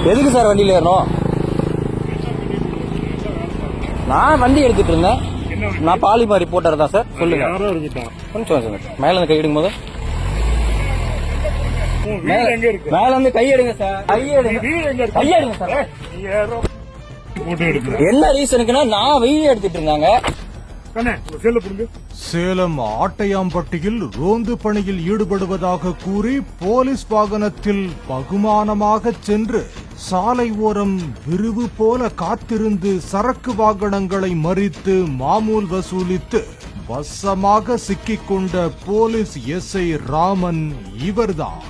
எதுக்கு சார் வண்டியில ஏறணும்? நான் வண்டி எடுத்துட்டு இருந்தேன். நான் பாலிமர் ரிப்போர்ட்டர் தான் சார். சொல்லுங்க. கொஞ்சம் மேல இருந்து கை எடுக்கும் போது மேல இருந்து கை எடுங்க சார். கையெடுங்க சார். என்ன ரீசனுக்குன்னா நான் வீடியோ எடுத்துட்டு இருந்தாங்க. சேலம் ஆட்டையாம்பட்டியில் ரோந்து பணியில் ஈடுபடுவதாக கூறி போலீஸ் வாகனத்தில் பகுமானமாக சென்று சாலை ஓரம் விரிவு போல காத்திருந்து சரக்கு வாகனங்களை மறித்து மாமூல் வசூலித்து வசமாக சிக்கிக்கொண்ட போலீஸ் எஸ்ஐ ராமன் இவர்தான்.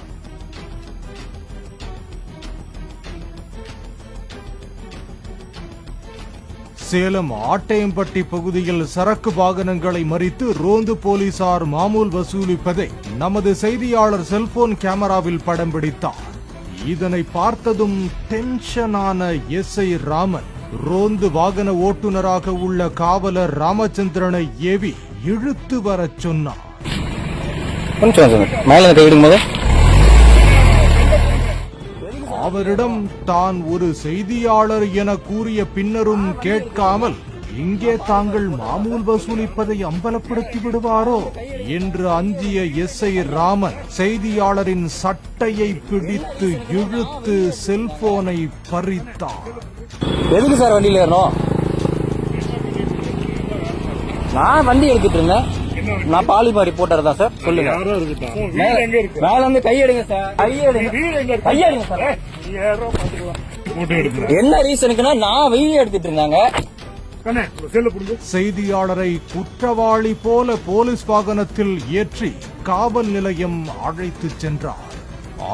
சேலம் ஆட்டையம்பட்டி பகுதியில் சரக்கு வாகனங்களை மறித்து ரோந்து போலீசார் மாமூல் வசூலிப்பதை நமது செய்தியாளர் செல்போன் கேமராவில் படம் பிடித்தார். இதனை பார்த்ததும் டென்ஷனான எஸ்ஐ ராமன் ரோந்து வாகன ஓட்டுநராக உள்ள காவலர் ராமச்சந்திரனை ஏவி இழுத்து வரச் சொன்னார். அவரிடம் தான் ஒரு செய்தியாளர் என கூறிய பின்னரும் கேட்காமல் இங்கே தாங்கள் மாமூல் வசூலிப்பதை அம்பலப்படுத்தி விடுவாரோ என்று அஞ்சிய எஸ்ஐ ராமன் செய்தியாளரின் சட்டையை பிடித்து இழுத்து செல்போனை பறித்தார். எதுக்கு சார் வண்டியில ஏறணும்? நான் வண்டி எடுத்துட்டு இருந்தேன். நான் பாலிமர் ரிப்போர்ட்டர் தான் சார். சொல்லுங்க. மேல இருந்து கை எடுங்க சார். கையெடுங்க சார். என்ன ரீசனுக்குன்னா நான் வீடியோ எடுத்துட்டு இருந்தாங்க. செய்தியாளரை குற்றவாளி போல போலீஸ் வாகனத்தில் ஏற்றி காவல் நிலையம் அழைத்து சென்றார்.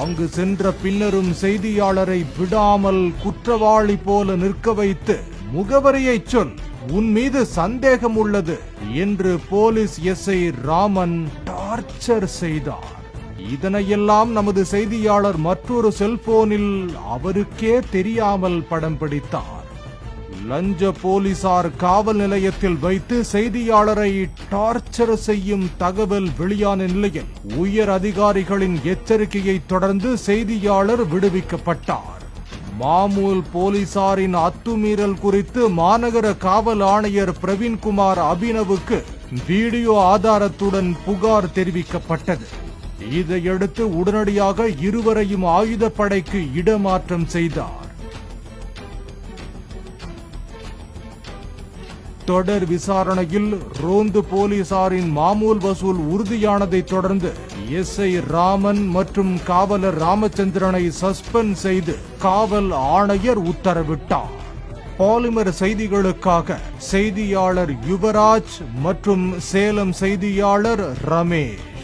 அங்கு சென்ற பின்னரும் செய்தியாளரை விடாமல் குற்றவாளி போல நிற்க வைத்து முகவரியை சொல், உன் மீது சந்தேகம் உள்ளது என்று போலீஸ் எஸ்ஐ ராமன் டார்ச்சர் செய்தார். இதனையெல்லாம் நமது செய்தியாளர் மற்றொரு செல்போனில் அவருக்கே தெரியாமல் படம் பிடித்தார். லஞ்ச போலீசார் காவல் நிலையத்தில் வைத்து செய்தியாளரை டார்ச்சர் செய்யும் தகவல் வெளியான நிலையில் உயர் அதிகாரிகளின் எச்சரிக்கையை தொடர்ந்து செய்தியாளர் விடுவிக்கப்பட்டார். மாமூல் போலீசாரின் அத்துமீறல் குறித்து மாநகர காவல் ஆணையர் பிரவீன்குமார் அபினவுக்கு வீடியோ ஆதாரத்துடன் புகார் தெரிவிக்கப்பட்டது. இதையடுத்து உடனடியாக இருவரையும் ஆயுதப்படைக்கு இடமாற்றம் செய்தார். தொடர் விசாரணையில் ரோந்து போலீசாரின் மாமூல் வசூல் உறுதியானதை தொடர்ந்து எஸ்ஐ ராமன் மற்றும் காவலர் ராமச்சந்திரனை சஸ்பெண்ட் செய்து காவல் ஆணையர் உத்தரவிட்டார். பாலிமர் செய்திகளுக்காக செய்தியாளர் யுவராஜ் மற்றும் சேலம் செய்தியாளர் ரமேஷ்.